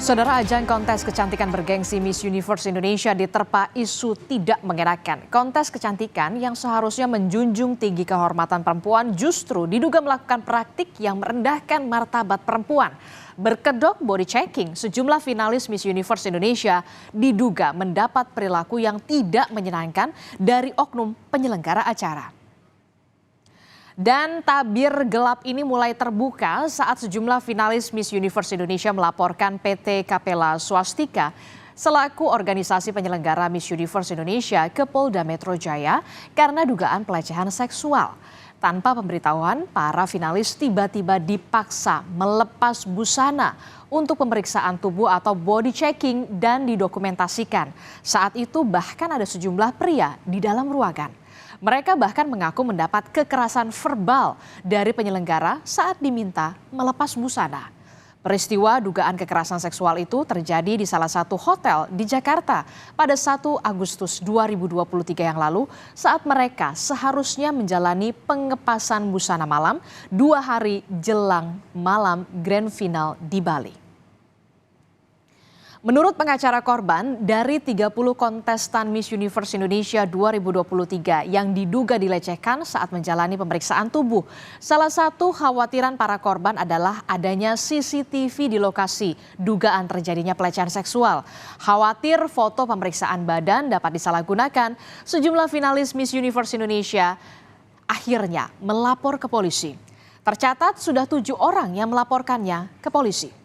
Saudara, ajang kontes kecantikan bergengsi Miss Universe Indonesia diterpa isu tidak mengenakan. Kontes kecantikan yang seharusnya menjunjung tinggi kehormatan perempuan justru diduga melakukan praktik yang merendahkan martabat perempuan. Berkedok body checking, sejumlah finalis Miss Universe Indonesia diduga mendapat perilaku yang tidak menyenangkan dari oknum penyelenggara acara. Dan tabir gelap ini mulai terbuka saat sejumlah finalis Miss Universe Indonesia melaporkan PT Capella Swastika selaku organisasi penyelenggara Miss Universe Indonesia ke Polda Metro Jaya karena dugaan pelecehan seksual. Tanpa pemberitahuan, para finalis tiba-tiba dipaksa melepas busana untuk pemeriksaan tubuh atau body checking dan didokumentasikan. Saat itu bahkan ada sejumlah pria di dalam ruangan. Mereka bahkan mengaku mendapat kekerasan verbal dari penyelenggara saat diminta melepas busana. Peristiwa dugaan kekerasan seksual itu terjadi di salah satu hotel di Jakarta pada 1 Agustus 2023 yang lalu saat mereka seharusnya menjalani pengepasan busana malam 2 hari jelang malam grand final di Bali. Menurut pengacara korban, dari 30 kontestan Miss Universe Indonesia 2023 yang diduga dilecehkan saat menjalani pemeriksaan tubuh, salah satu khawatiran para korban adalah adanya CCTV di lokasi dugaan terjadinya pelecehan seksual. Khawatir foto pemeriksaan badan dapat disalahgunakan, sejumlah finalis Miss Universe Indonesia akhirnya melapor ke polisi. Tercatat sudah 7 orang yang melaporkannya ke polisi.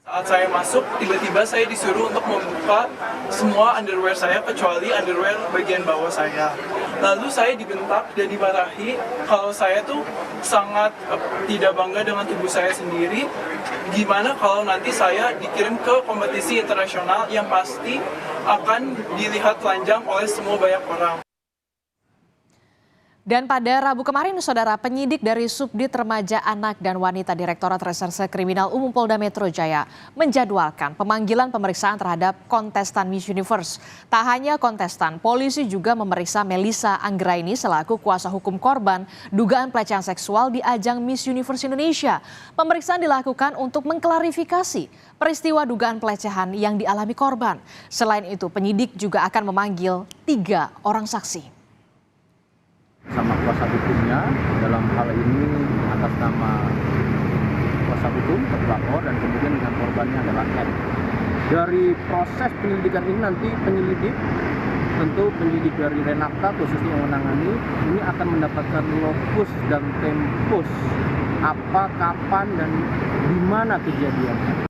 Saat saya masuk, tiba-tiba saya disuruh untuk membuka semua underwear saya kecuali underwear bagian bawah saya. Lalu saya dibentak dan dimarahi kalau saya tuh sangat tidak bangga dengan tubuh saya sendiri. Gimana kalau nanti saya dikirim ke kompetisi internasional yang pasti akan dilihat telanjang oleh semua banyak orang. Dan pada Rabu kemarin, saudara, penyidik dari Subdit Remaja Anak dan Wanita Direktorat Reserse Kriminal Umum Polda Metro Jaya menjadwalkan pemanggilan pemeriksaan terhadap kontestan Miss Universe. Tak hanya kontestan, polisi juga memeriksa Melissa Anggraini selaku kuasa hukum korban dugaan pelecehan seksual di ajang Miss Universe Indonesia. Pemeriksaan dilakukan untuk mengklarifikasi peristiwa dugaan pelecehan yang dialami korban. Selain itu, penyidik juga akan memanggil 3 orang saksi. Sama kuasa hukumnya dalam hal ini atas nama kuasa hukum terlapor dan kemudian dengan korbannya adalah N. Dari proses penyelidikan ini nanti penyelidik dari Renata khususnya yang menangani ini akan mendapatkan lokus dan tempus apa, kapan dan di mana kejadiannya.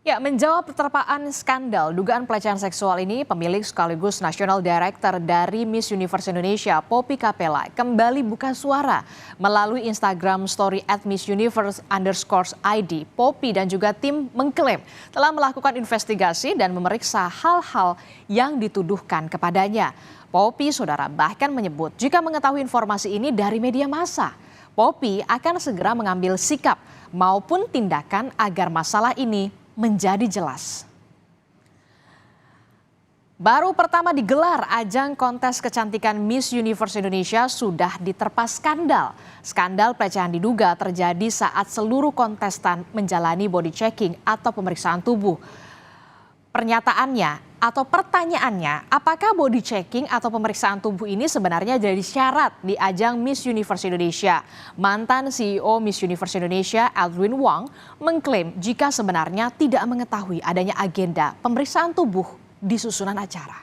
Ya, menjawab terpaan skandal dugaan pelecehan seksual ini, pemilik sekaligus National Director dari Miss Universe Indonesia, Poppy Capella, kembali buka suara melalui Instagram story @MissUniverse_ID. Poppy dan juga tim mengklaim telah melakukan investigasi dan memeriksa hal-hal yang dituduhkan kepadanya. Poppy, saudara, bahkan menyebut jika mengetahui informasi ini dari media massa, Poppy akan segera mengambil sikap maupun tindakan agar masalah ini menjadi jelas. Baru pertama digelar ajang kontes kecantikan Miss Universe Indonesia sudah diterpa skandal. Skandal pelecehan diduga terjadi saat seluruh kontestan menjalani body checking atau pemeriksaan tubuh. Pertanyaannya, apakah body checking atau pemeriksaan tubuh ini sebenarnya jadi syarat di ajang Miss Universe Indonesia? Mantan CEO Miss Universe Indonesia, Edwin Wang, mengklaim jika sebenarnya tidak mengetahui adanya agenda pemeriksaan tubuh di susunan acara.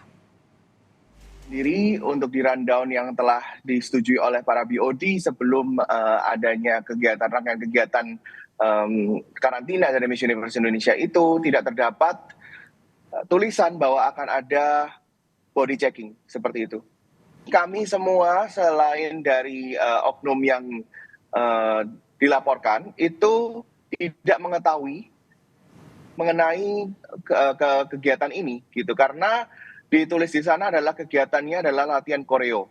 Diri untuk di rundown yang telah disetujui oleh para BOD sebelum adanya rangkaian kegiatan karantina dari Miss Universe Indonesia itu tidak terdapat tulisan bahwa akan ada body checking seperti itu. Kami semua selain dari oknum yang dilaporkan itu tidak mengetahui mengenai kegiatan ini gitu, karena ditulis di sana adalah kegiatannya adalah latihan koreo.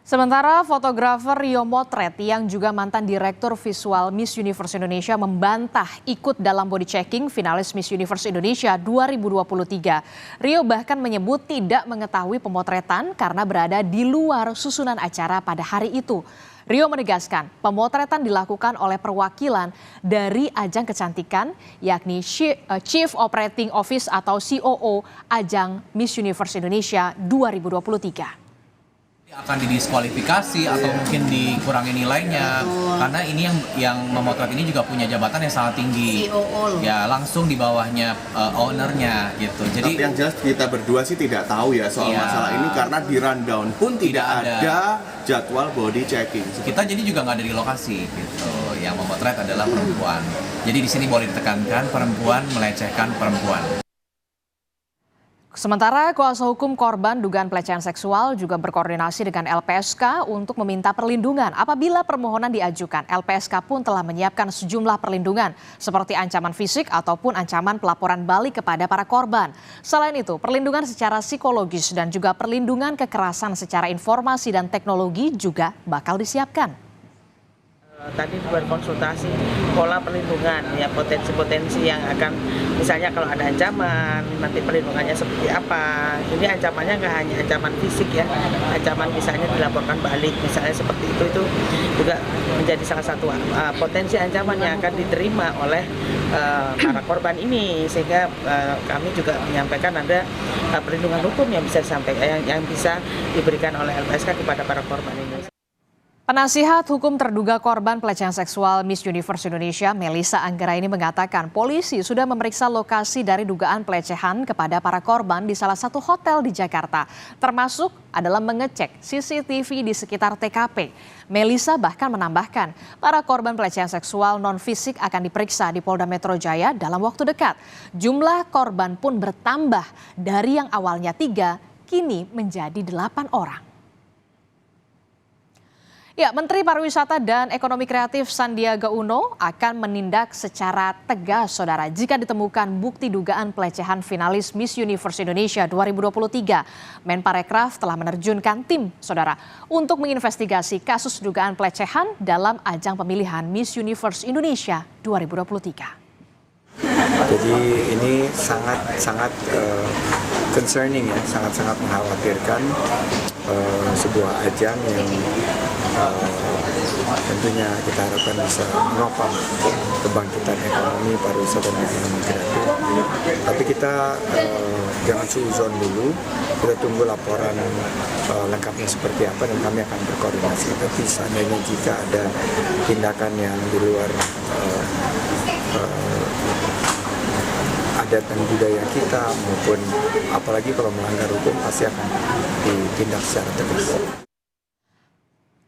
Sementara fotografer Rio Motret yang juga mantan direktur visual Miss Universe Indonesia membantah ikut dalam body checking finalis Miss Universe Indonesia 2023. Rio bahkan menyebut tidak mengetahui pemotretan karena berada di luar susunan acara pada hari itu. Rio menegaskan pemotretan dilakukan oleh perwakilan dari ajang kecantikan yakni Chief Operating Office atau COO ajang Miss Universe Indonesia 2023. Akan didiskualifikasi atau mungkin dikurangi nilainya karena ini yang memotret ini juga punya jabatan yang sangat tinggi, ya langsung di bawahnya ownernya gitu. Jadi tapi yang jelas kita berdua sih tidak tahu ya soal masalah ini karena di rundown pun tidak ada jadwal body checking. Kita jadi juga nggak ada di lokasi gitu. Yang memotret adalah perempuan. Jadi di sini boleh ditekankan perempuan melecehkan perempuan. Sementara kuasa hukum korban dugaan pelecehan seksual juga berkoordinasi dengan LPSK untuk meminta perlindungan. Apabila permohonan diajukan, LPSK pun telah menyiapkan sejumlah perlindungan seperti ancaman fisik ataupun ancaman pelaporan balik kepada para korban. Selain itu, perlindungan secara psikologis dan juga perlindungan kekerasan secara informasi dan teknologi juga bakal disiapkan. Tadi berkonsultasi pola perlindungan, ya potensi-potensi yang akan, misalnya kalau ada ancaman, nanti perlindungannya seperti apa. Ini ancamannya nggak hanya ancaman fisik ya, ancaman misalnya dilaporkan balik, misalnya seperti itu juga menjadi salah satu potensi ancaman yang akan diterima oleh para korban ini, sehingga kami juga menyampaikan ada perlindungan hukum yang bisa disampaikan, yang bisa diberikan oleh LPSK kepada para korban ini. Penasihat hukum terduga korban pelecehan seksual Miss Universe Indonesia, Melissa Anggraini mengatakan polisi sudah memeriksa lokasi dari dugaan pelecehan kepada para korban di salah satu hotel di Jakarta, termasuk adalah mengecek CCTV di sekitar TKP. Melissa bahkan menambahkan, para korban pelecehan seksual non-fisik akan diperiksa di Polda Metro Jaya dalam waktu dekat. Jumlah korban pun bertambah dari yang awalnya 3, kini menjadi 8 orang. Ya, Menteri Pariwisata dan Ekonomi Kreatif Sandiaga Uno akan menindak secara tegas, saudara, jika ditemukan bukti dugaan pelecehan finalis Miss Universe Indonesia 2023. Menparekraf telah menerjunkan tim, saudara, untuk menginvestigasi kasus dugaan pelecehan dalam ajang pemilihan Miss Universe Indonesia 2023. Jadi ini sangat concerning ya, sangat mengkhawatirkan sebuah ajang yang tentunya kita harapkan bisa menopang kebangkitan ekonomi, pariwisata dan ekonomi kreatif. Tapi kita jangan suuzon dulu, kita tunggu laporan lengkapnya seperti apa dan kami akan berkoordinasi. Tapi seandainya jika ada tindakan yang di luar adat dan budaya kita maupun apalagi kalau melanggar hukum pasti akan ditindak secara tegas.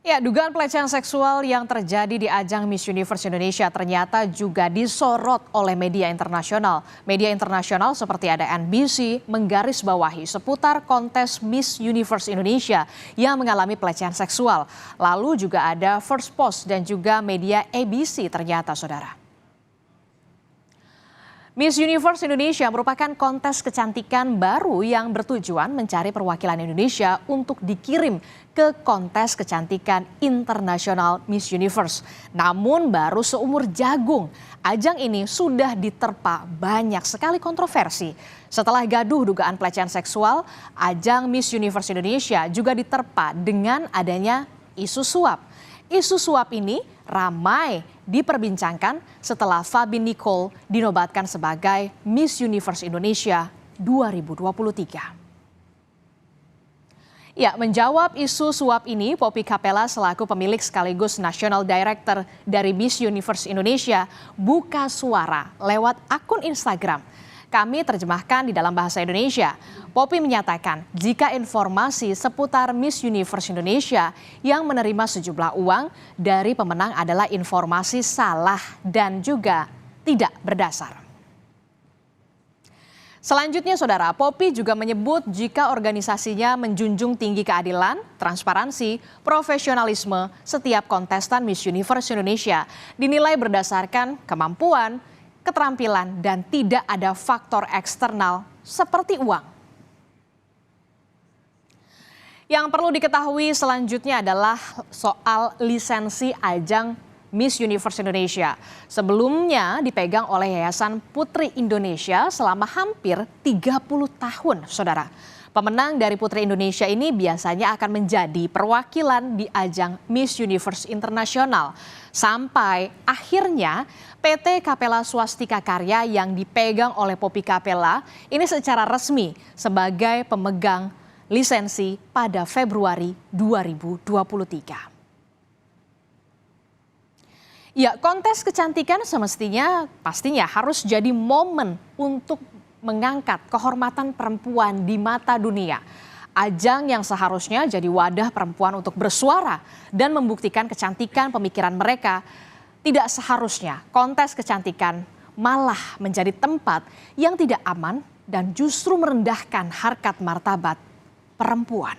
Ya, dugaan pelecehan seksual yang terjadi di ajang Miss Universe Indonesia ternyata juga disorot oleh media internasional. Media internasional seperti ada NBC menggarisbawahi seputar kontes Miss Universe Indonesia yang mengalami pelecehan seksual. Lalu juga ada First Post dan juga media ABC ternyata, saudara. Miss Universe Indonesia merupakan kontes kecantikan baru yang bertujuan mencari perwakilan Indonesia untuk dikirim ke kontes kecantikan internasional Miss Universe. Namun baru seumur jagung, ajang ini sudah diterpa banyak sekali kontroversi. Setelah gaduh dugaan pelecehan seksual, ajang Miss Universe Indonesia juga diterpa dengan adanya isu suap. Isu suap ini ramai diperbincangkan setelah Fabi Nicole dinobatkan sebagai Miss Universe Indonesia 2023. Ya, menjawab isu suap ini, Poppy Capella selaku pemilik sekaligus National Director dari Miss Universe Indonesia buka suara lewat akun Instagram. Kami terjemahkan di dalam bahasa Indonesia. Poppy menyatakan jika informasi seputar Miss Universe Indonesia yang menerima sejumlah uang dari pemenang adalah informasi salah dan juga tidak berdasar. Selanjutnya, saudara, Poppy juga menyebut jika organisasinya menjunjung tinggi keadilan, transparansi, profesionalisme setiap kontestan Miss Universe Indonesia dinilai berdasarkan kemampuan, keterampilan, dan tidak ada faktor eksternal seperti uang. Yang perlu diketahui selanjutnya adalah soal lisensi ajang Miss Universe Indonesia. Sebelumnya dipegang oleh Yayasan Putri Indonesia selama hampir 30 tahun, saudara. Pemenang dari Putri Indonesia ini biasanya akan menjadi perwakilan di ajang Miss Universe Internasional. Sampai akhirnya PT Capella Swastika Karya yang dipegang oleh Poppy Capella ini secara resmi sebagai pemegang lisensi pada Februari 2023. Ya, kontes kecantikan pastinya harus jadi momen untuk mengangkat kehormatan perempuan di mata dunia. Ajang yang seharusnya jadi wadah perempuan untuk bersuara dan membuktikan kecantikan pemikiran mereka. Tidak seharusnya kontes kecantikan malah menjadi tempat yang tidak aman dan justru merendahkan harkat martabat perempuan.